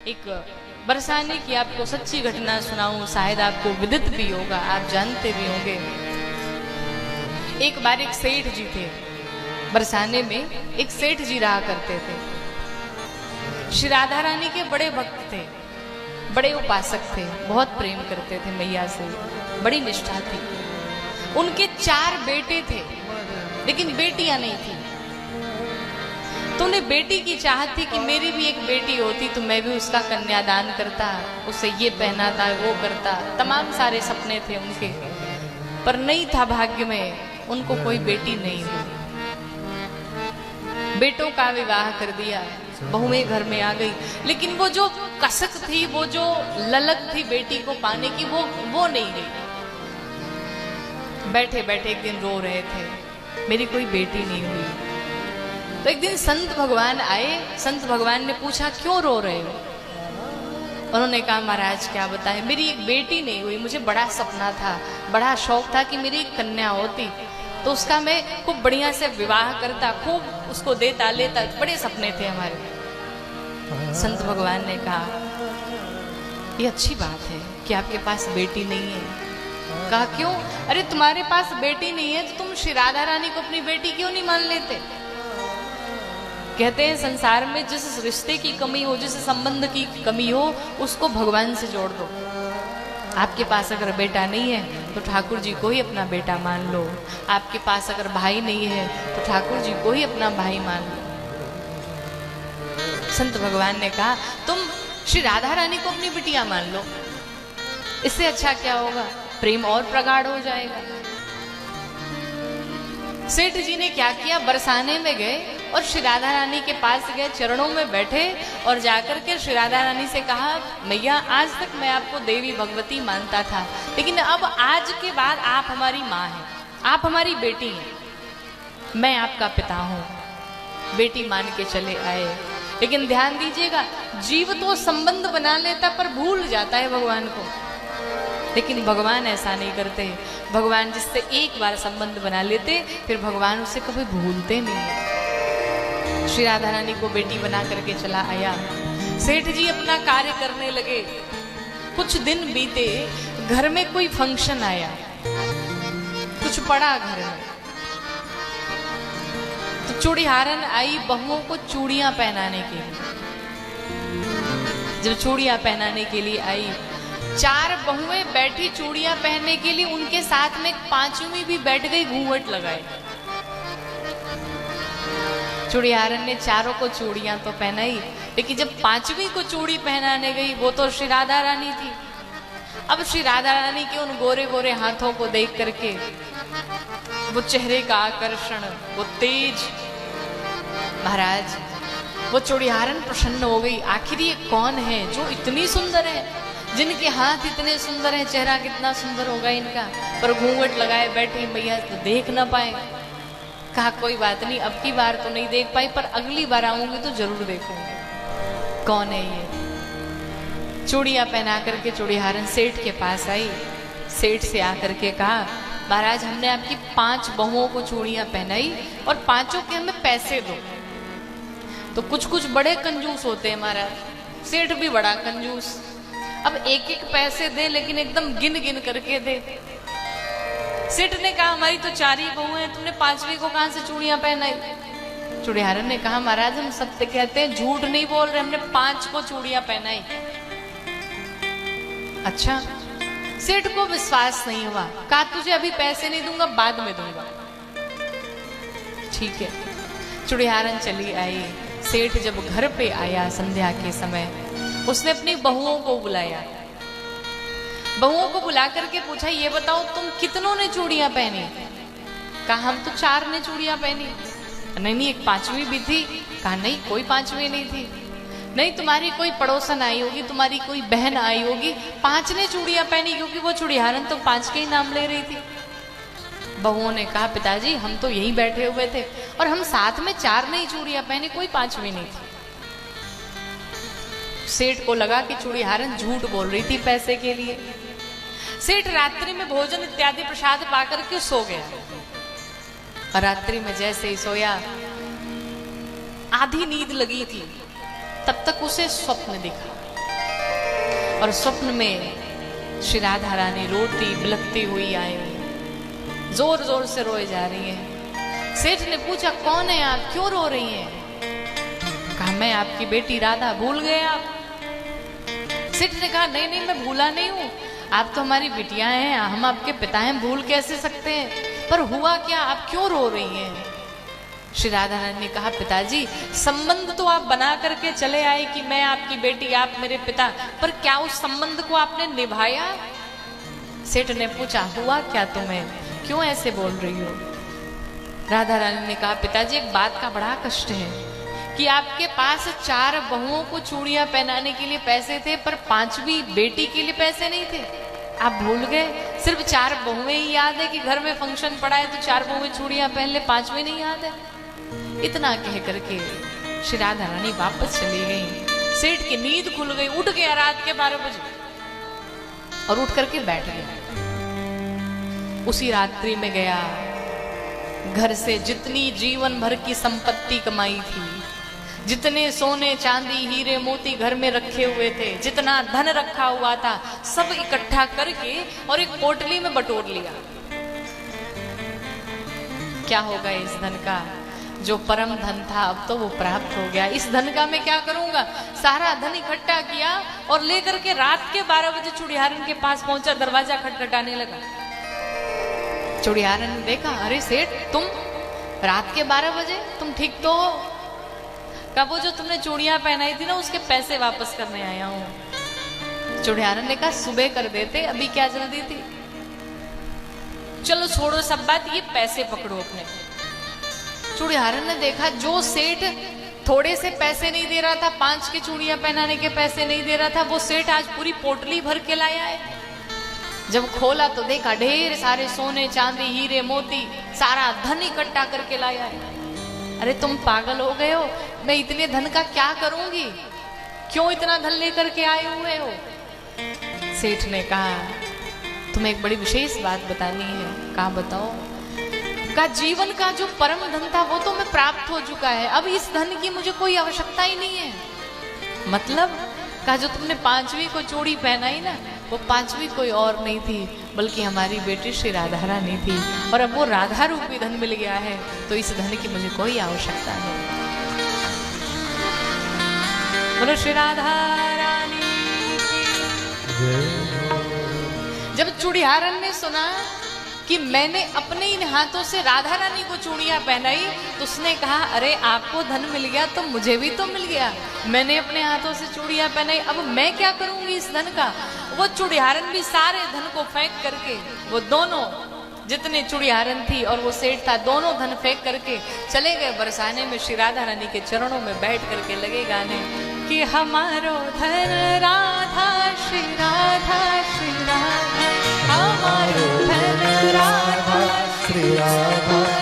एक बरसाने की आपको सच्ची घटना सुनाऊं, शायद आपको विदित भी होगा, आप जानते भी होंगे। एक बार एक सेठ जी थे, बरसाने में एक सेठ जी रहा करते थे। श्री राधा रानी के बड़े भक्त थे, बड़े उपासक थे, बहुत प्रेम करते थे मैया से, बड़ी निष्ठा थी। उनके 4 बेटे थे, लेकिन बेटियां नहीं थी। तो उन्हें बेटी की चाहत थी कि मेरी भी एक बेटी होती तो मैं भी उसका कन्यादान करता, उसे ये पहनाता, वो करता, तमाम सारे सपने थे उनके। पर नहीं था भाग्य में, उनको कोई बेटी नहीं हुई। बेटों का विवाह कर दिया, बहुएं घर में आ गई, लेकिन वो जो कसक थी, वो जो ललक थी बेटी को पाने की, वो नहीं गई। बैठे बैठे एक दिन रो रहे थे, मेरी कोई बेटी नहीं हुई। तो एक दिन संत भगवान आए। संत भगवान ने पूछा क्यों रो रहे हो? उन्होंने कहा महाराज क्या बताएं, मेरी एक बेटी नहीं हुई। मुझे बड़ा सपना था, बड़ा शौक था कि मेरी एक कन्या होती, तो उसका मैं खूब बढ़िया से विवाह करता, खूब उसको देता लेता, बड़े सपने थे हमारे। संत भगवान ने कहा ये अच्छी बात है कि आपके पास बेटी नहीं है। कहा क्यों? अरे तुम्हारे पास बेटी नहीं है तो तुम श्री राधा रानी को अपनी बेटी क्यों नहीं मान लेते? कहते हैं संसार में जिस रिश्ते की कमी हो, जिस संबंध की कमी हो, उसको भगवान से जोड़ दो। आपके पास अगर बेटा नहीं है तो ठाकुर जी को ही अपना बेटा मान लो। आपके पास अगर भाई नहीं है तो ठाकुर जी को ही अपना भाई मान लो। संत भगवान ने कहा तुम श्री राधा रानी को अपनी बिटिया मान लो, इससे अच्छा क्या होगा, प्रेम और प्रगाढ़ हो जाएगा। सेठ जी ने क्या किया, बरसाने में गए और श्री राधा रानी के पास गए, चरणों में बैठे और जाकर के श्री राधा रानी से कहा मैया आज तक मैं आपको देवी भगवती मानता था, लेकिन अब आज के बाद आप हमारी माँ हैं, आप हमारी बेटी हैं, मैं आपका पिता हूँ। बेटी मान के चले आए। लेकिन ध्यान दीजिएगा, जीव तो संबंध बना लेता पर भूल जाता है भगवान को, लेकिन भगवान ऐसा नहीं करते। भगवान जिससे एक बार संबंध बना लेते फिर भगवान उसे कभी भूलते नहीं। श्री राधा रानी को बेटी बना करके चला आया। सेठ जी अपना कार्य करने लगे। कुछ दिन बीते, घर में कोई फंक्शन आया, कुछ पड़ा घर में, तो चूड़ीहारन आई बहुओं को चूड़ियां पहनाने के लिए। जब चूड़ियां पहनाने के लिए आई, 4 बहुएं बैठी चूड़ियां पहनने के लिए, उनके साथ में 5वीं भी बैठ गई घूंघट लगाए। चूड़ीहारन ने चारों को चूड़ियां तो पहनाई, लेकिन जब 5वीं को चूड़ी पहनाने गई वो तो श्री राधा रानी थी। अब श्री राधा रानी के उन गोरे गोरे हाथों को देख करके, वो चेहरे का आकर्षण, वो तेज, महाराज वो चूड़ीहारन प्रसन्न हो गई। आखिर ये कौन है जो इतनी सुंदर है, जिनके हाथ इतने सुंदर हैं, चेहरा कितना सुंदर होगा इनका, पर घूंघट लगाए बैठी मैया तो देख ना पाए। कहा कोई बात नहीं, अब की बार तो नहीं देख पाई, पर अगली बार आऊंगी तो जरूर देखूंगी कौन है ये। चूड़ियां पहना करके चूड़ीहारन सेठ के पास आई। सेठ से आकर के कहा महाराज हमने आपकी 5 बहुओं को चूड़ियां पहनाई और 5 के हमें पैसे दो। तो कुछ बड़े कंजूस होते हैं महाराज, सेठ भी बड़ा कंजूस। अब एक पैसे दे, लेकिन एकदम गिन गिन करके दे। सेठ ने कहा हमारी तो 4 ही बहू हैं, तुमने 5वीं को कहां से चूड़ियां पहनाई? चूड़ीहारन ने कहा महाराज हम सत्य कहते हैं, झूठ नहीं बोल रहे, हमने 5 को चूड़ियां पहनाई। अच्छा, सेठ को विश्वास नहीं हुआ। कहा तुझे अभी पैसे नहीं दूंगा, बाद में दूंगा। ठीक है। चूड़ीहारन चली आई। सेठ जब घर पे आया संध्या के समय, उसने अपनी बहुओं को बुलाया। बहुओं को बुला करके पूछा ये बताओ तुम कितनों ने चूड़ियां पहनी? कहा हम तो 4 ने चूड़ियां पहनी। नहीं एक 5वीं भी थी। कहा नहीं कोई 5वीं नहीं थी। नहीं तुम्हारी कोई पड़ोसन आई होगी, तुम्हारी कोई बहन आई होगी, 5 ने चूड़ियां पहनी, क्योंकि वो चूड़ीहारन तो 5 के ही नाम ले रही थी। बहुओं ने कहा पिताजी हम तो यहीं बैठे हुए थे और हम साथ में 4 ने ही चूड़ियां पहनी, कोई 5वीं नहीं थी। सेठ को लगा कि चूड़ीहारन झूठ बोल रही थी पैसे के लिए। सेठ रात्रि में भोजन इत्यादि प्रसाद पाकर के सो गया। और रात्रि में जैसे ही सोया, आधी नींद लगी थी, तब तक उसे स्वप्न दिखा। और स्वप्न में श्री राधा रानी रोती बिलखती हुई आई, जोर जोर से रोए जा रही है। सेठ ने पूछा कौन है आप, क्यों रो रही हैं? कहा मैं आपकी बेटी राधा, भूल गए आप? सेठ ने कहा नहीं नहीं, मैं भूला नहीं हूं, आप तो हमारी बिटियां हैं, हम आपके पिता हैं, भूल कैसे सकते हैं? पर हुआ क्या, आप क्यों रो रही हैं? श्री राधा रानी ने कहा पिताजी, संबंध तो आप बना करके चले आए कि मैं आपकी बेटी, आप मेरे पिता, पर क्या उस संबंध को आपने निभाया? सेठ ने पूछा हुआ क्या तुम्हें, क्यों ऐसे बोल रही हो? राधा रानी ने कहा पिताजी, एक बात का बड़ा कष्ट है कि आपके पास 4 बहुओं को चूड़ियां पहनाने के लिए पैसे थे, पर 5वीं बेटी के लिए पैसे नहीं थे। आप भूल गए, सिर्फ 4 बहुएं ही याद है कि घर में फंक्शन पड़ा है तो 4 बहुएं चूड़ियां पहन ले, 5वीं नहीं याद है। इतना कह करके श्री राधा रानी वापस चली गई। सेठ की नींद खुल गई, उठ गया रात के 12 बजे और उठ करके बैठ गया। उसी रात्रि में गया, घर से जितनी जीवन भर की संपत्ति कमाई थी, जितने सोने चांदी हीरे मोती घर में रखे हुए थे, जितना धन रखा हुआ था, सब इकट्ठा करके और एक पोटली में बटोर लिया। क्या होगा इस धन का? जो परम धन था अब तो वो प्राप्त हो गया। इस धन का मैं क्या करूंगा? सारा धन इकट्ठा किया और लेकर के रात के 12 बजे चूड़ियारन के पास पहुंचा, दरवाजा खटखटाने लगा। चूड़ियारन ने देखा, अरे सेठ तुम रात के 12 बजे, तुम ठीक तो हो? कहा वो जो तुमने चूड़ियां पहनाई थी ना, उसके पैसे वापस करने आया हूं। चूड़ियारन ने कहा सुबह कर देते, अभी क्या जल्दी थी? चलो छोड़ो सब बात, ये पैसे पकड़ो अपने। चूड़ियारन ने देखा जो सेठ थोड़े से पैसे नहीं दे रहा था, 5 की चूड़ियां पहनाने के पैसे नहीं दे रहा था, वो सेठ आज पूरी पोटली भर के लाया है। जब खोला तो देखा ढेर सारे सोने चांदी हीरे मोती, सारा धन इकट्ठा करके लाया है। अरे तुम पागल हो गए हो, मैं इतने धन का क्या करूंगी, क्यों इतना धन लेकर के आए हुए हो? सेठ ने कहा तुम्हें एक बड़ी विशेष बात बतानी है। कहा बताओ? का जीवन का जो परम धन था वो तो मैं प्राप्त हो चुका है, अब इस धन की मुझे कोई आवश्यकता ही नहीं है। मतलब? का जो तुमने 5वीं को चूड़ी पहनाई ना, वो 5वीं कोई और नहीं थी बल्कि हमारी बेटी श्री राधा रानी थी, और अब वो राधा रूपी धन मिल गया है, तो इस धन की मुझे कोई आवश्यकता नहीं। बोलो श्री राधा रानी। जब चूड़ियारन ने सुना कि मैंने अपने इन हाथों से राधा रानी को चूड़ियां पहनाई, तो उसने कहा अरे आपको धन मिल गया तो मुझे भी तो मिल गया, मैंने अपने हाथों से चूड़ियां पहनाई, अब मैं क्या करूंगी इस धन का? वो चूड़ियारन भी सारे धन को फेंक करके, वो दोनों जितने चूड़ियारन थी और वो सेठ था, दोनों धन फेंक करके चले गए बरसाने में। श्री राधा रानी के चरणों में बैठ करके लगे गाने कि हमारो धन राधा श्री राधा श्री राधा, हमारो धन राधा श्री राधा।